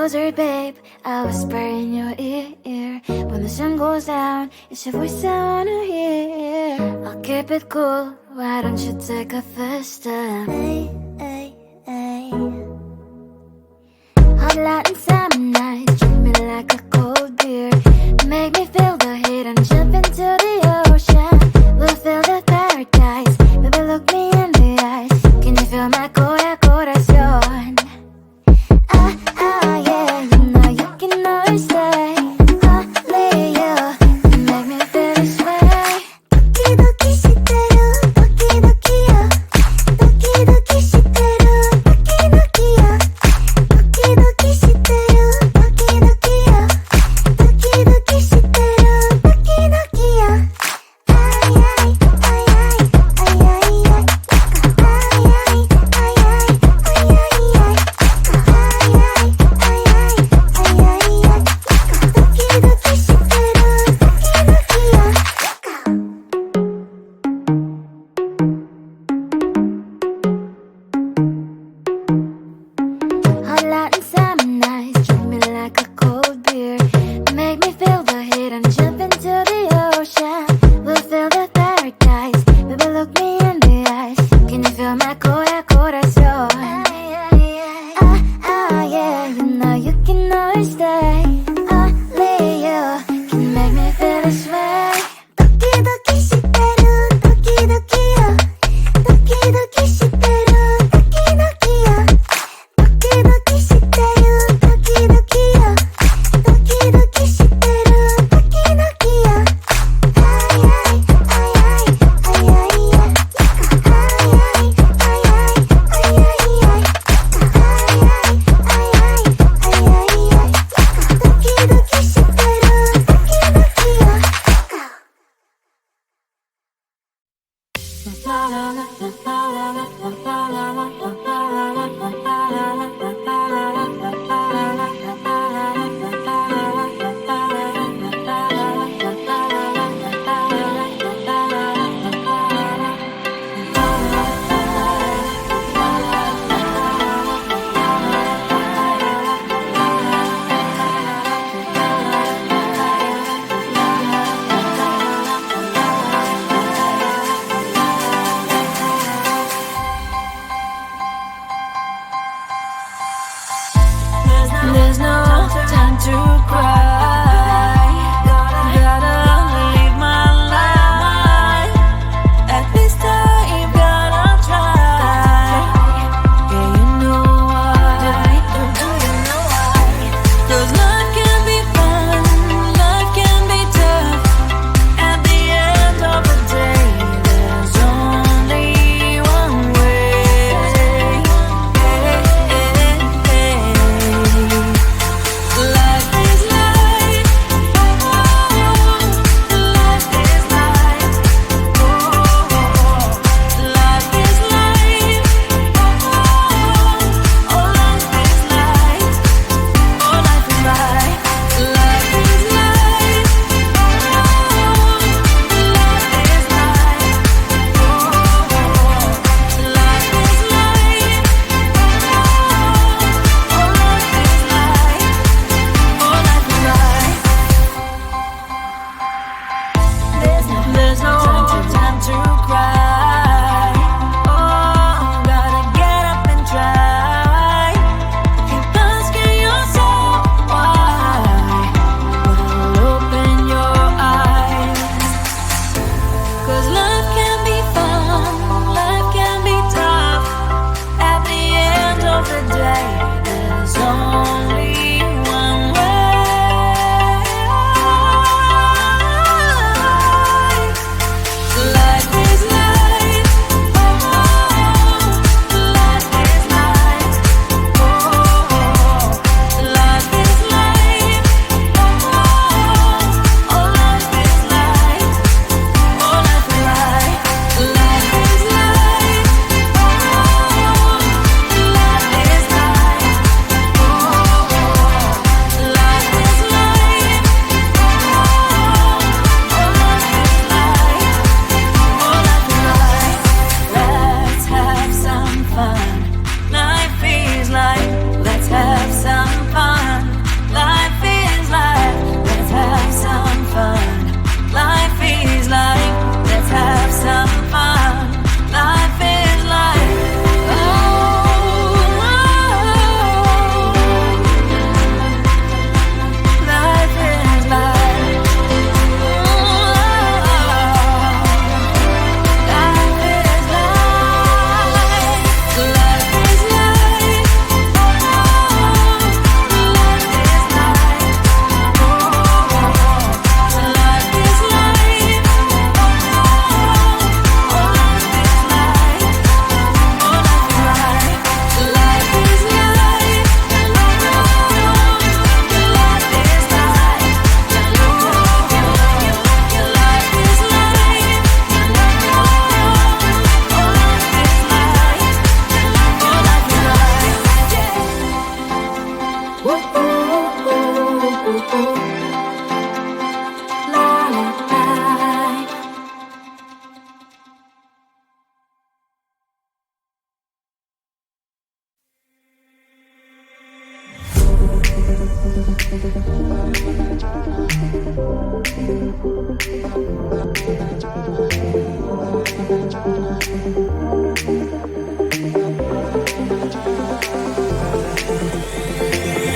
closer, babe, I'll whisper in your ear. When the sun goes down, it's your voice I wanna hear. I'll keep it cool, why don't you take a first step? Hey, hey, hey. Hot Latin summer nights, treat me like a cold beer. Make me feel the heat and jump into the ocean. We'll feel the paradise, baby, look me in the eyes. Can you feel my corazón? Yeah, you know you can always stay. Only you can make me feel this way. 도끼도끼 시대로 도끼도끼야. 도끼도끼 시대로 도끼도끼야. 도끼도끼 시대로 도끼도끼야. 도끼도끼 시대로 도끼도끼야. Hot Latin summer nights, treat me like a cold beer. Make me feel the heat and jump into the ocean. We'll feel the paradise, baby, look me in the eyes. Can you feel my corazón? Yeah, you know you can always stay. Only you can make me feel this way. 도끼도끼 시대로 도끼도끼야. 도끼도끼 시대로 도끼도끼야. 도끼도끼 시대로 도끼도끼야. 도끼도끼 시대로 도끼도끼야.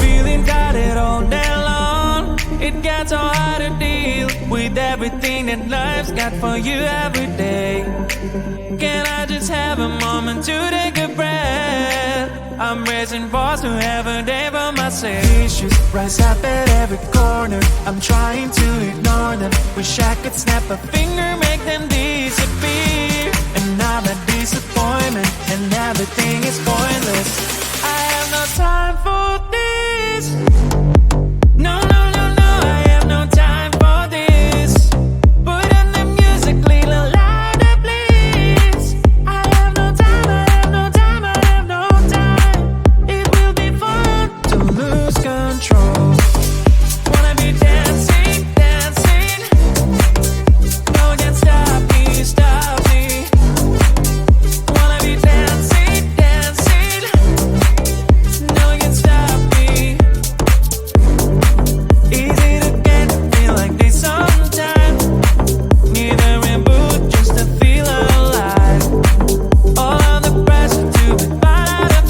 Feeling tired all day long, it gets so hard to deal with everything that life's got for you every day. Can I just have a moment to take a breath? I'm raising balls to have a day for myself. Issues rise up at every corner, I'm trying to ignore them. Wish I could snap a finger, make them disappear. And now that disappointment and everything is pointless. I have no time for this. No, no, no, no, I have no time for this. Put on the music, little louder, please. I have no time, I have no time, I have no time. It will be fun to lose control. Wanna be dancing, dancing. No one can stop me, stop me. Wanna be dancing, dancing. No one can stop me. Easy to get, feel like this sometimes. Need a reboot just to feel alive. All of the pressure to be fight.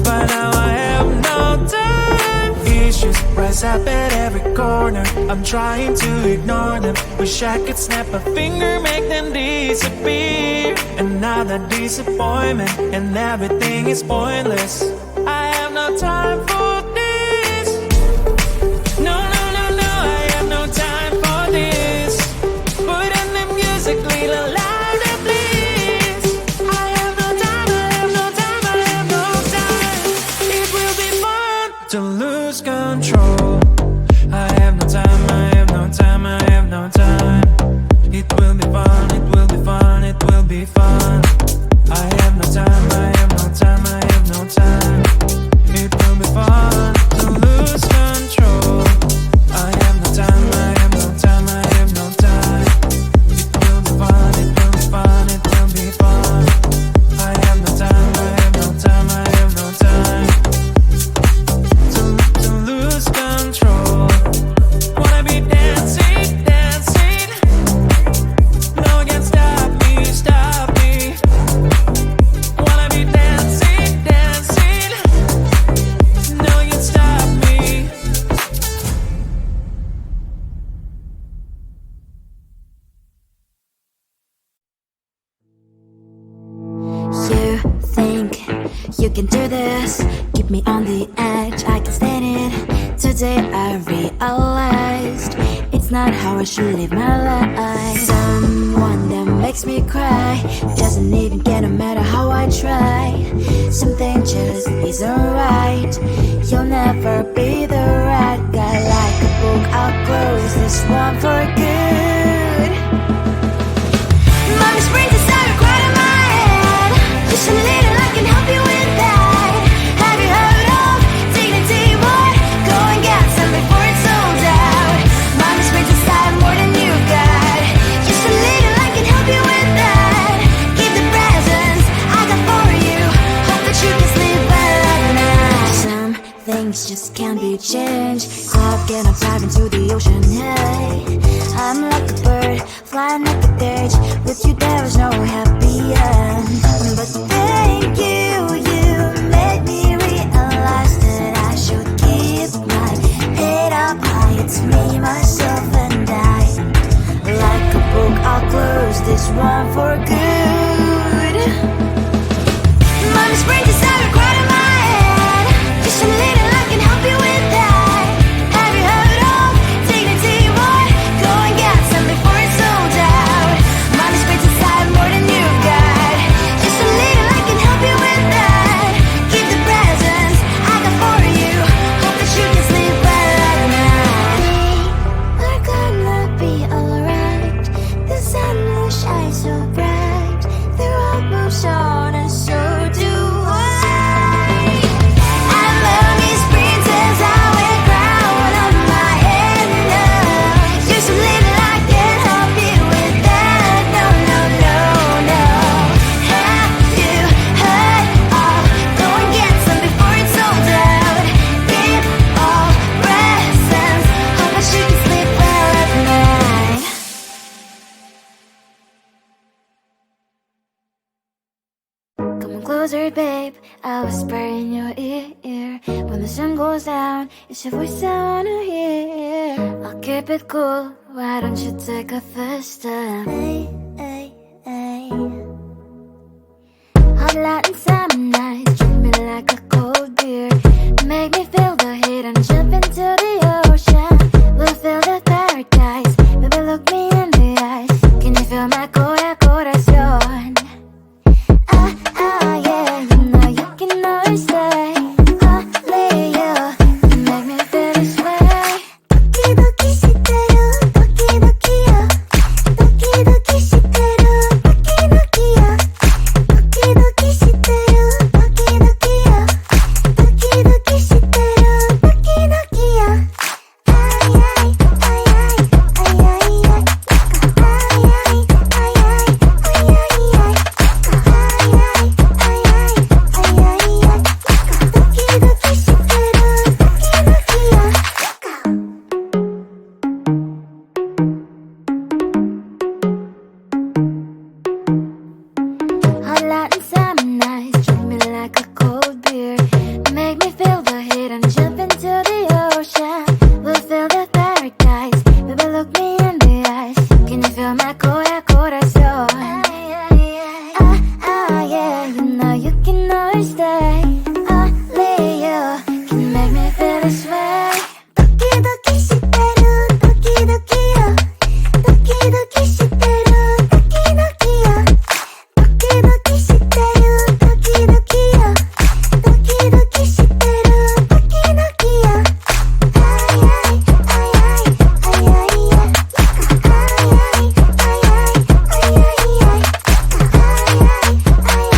But now I have no time. Issues rise up at every corner, I'm trying to ignore them. Wish I could snap a finger, make them disappear. And now that disappointment and everything is pointless. I have no time for this. No, no, no, no, I have no time for this. Put on the music, little louder, please. I have no time, I have no time, I have no time. It will be fun to lose control. I have no time, I have no time, I have no time. It will be fun, it will be fun, it will be fun. I have no time, I have no time, I have no time. It will be fun to lose control. I have no time, I have no time, I have no time. It will be fun, it will be fun, it will be fun. I have no time, I have no time, I have no time. To lose control. Wanna be dancing, dancing. No one can stop me, stop me. Wanna be dancing, dancing. No one can stop me. You think you can do this? Keep me on the edge, I can stand it. Today I realized it's not how I should live my life. Someone that makes me cry doesn't even get no matter how I try. Something just isn't right. You'll never be the right guy. Like a book, I'll close this one for good. Mommy's brains inside right in my head. Just a little, I can help you with that. Have you heard of dignity, boy? Go and get some before it's sold out. Mommy's brains inside more than you got. Just a little, I can help you with that. Keep the presents I got for you. Hope that you can sleep well at night. Some things just can't be changed. I'll get up, dive into the ocean, hey. I'm like a bird, flying like a cage. With you there was no happy end. But thank you, you made me realize that I should keep my head up high. It's me, myself and I. Like a book, I'll close this one for good. Mommy's brains inside right in my head. Just a little, I can help you with that. Have you heard of dignity, boy? Go and get some before it's sold out. Mommy's brains inside more than you got. Just a little, I can help you with that. Keep the presents I got for you. Hope that you can sleep well at night. We're gonna be alright. The sun will shine so bright. The road moves on and so do I. closer, babe, I'll whisper in your ear. When the sun goes down, it's your voice I wanna hear. I'll keep it cool, why don't you take a first step? Hey, hey, hey. Hot light and summer nights, treat me like a cold beer. Make me feel the heat and jump into the ocean. We'll feel the paradise, baby, look me in the eyes. Can you feel my corazón? Yeah, you know you can always stay. Only you can make me feel this way. Doki doki shiteru, doki doki yo. Doki doki shiteru, doki doki yo. Doki doki shiteru, doki doki yo. Doki doki shiteru, doki doki yo. Ay ay ay ay ay ay ay. Ay ay ay ay ay ay ay. Hot light and summer nights, treat me like a cold beer. Make me feel the heat and jump into the ocean. We'll feel the paradise, baby, look me in the eyes. Can you feel my corazón? Yeah, you know you can always stay. Only you can make me feel this way. Doki doki shiteru, doki doki yo. Doki doki shiteru, doki doki yo. Doki doki shiteru, doki doki yo. Doki doki shiteru, doki doki yo. Ay ay ay ay ay ay ay. Ay ay ay ay ay ay ay. Ay ay ay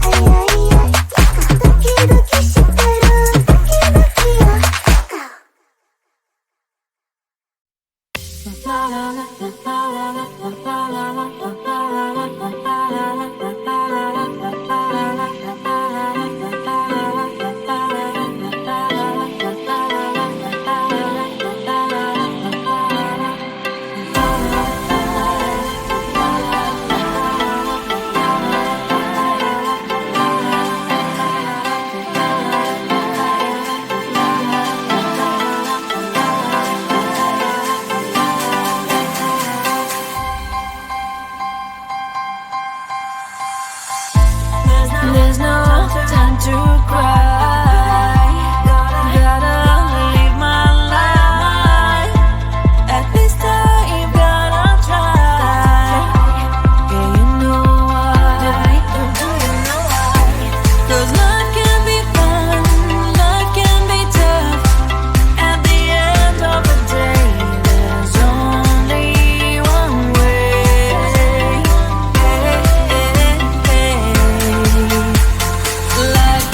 ay ay ay. Doki doki shiteru, doki doki yo. There's no time to cry. Gotta live my life. At this time, gotta try. Yeah, you know why. 'Cause life can be fun, life can be tough. At the end of the day, there's only one way. Life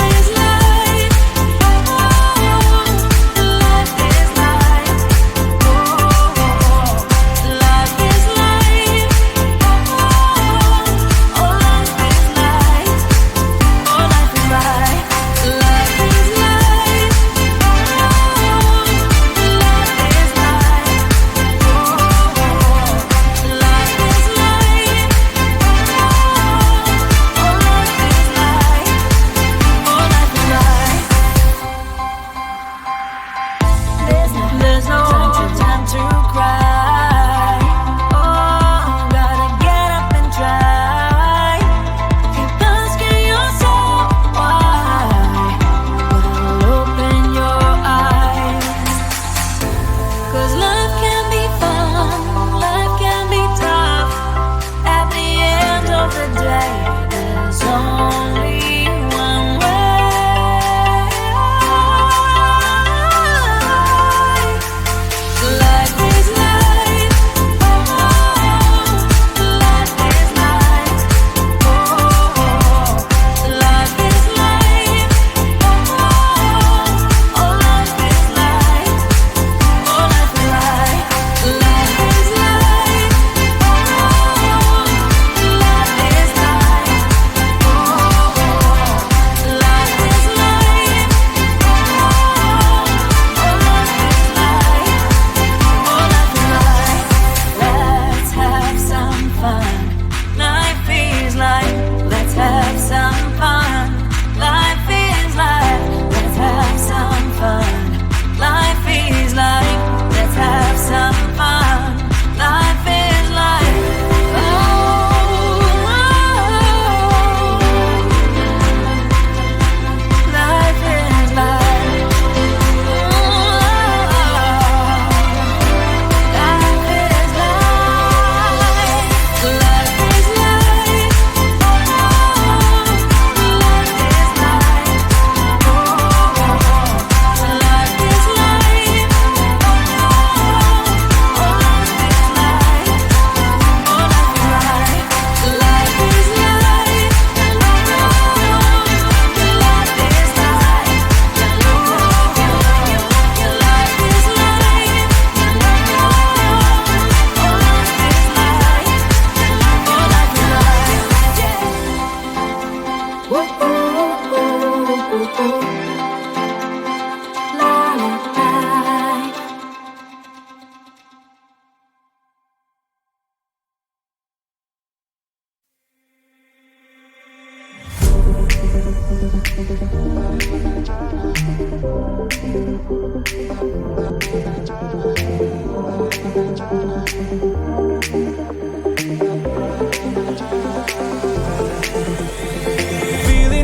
Feeling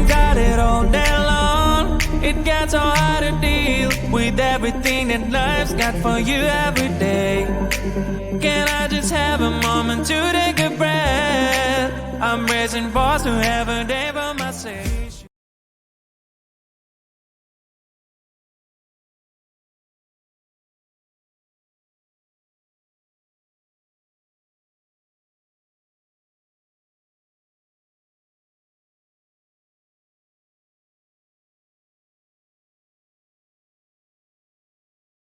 tired all day long, it gets so hard to deal with everything that life's got for you every day. Can I just have a moment to take a breath? I'm racing fast to have a day for myself.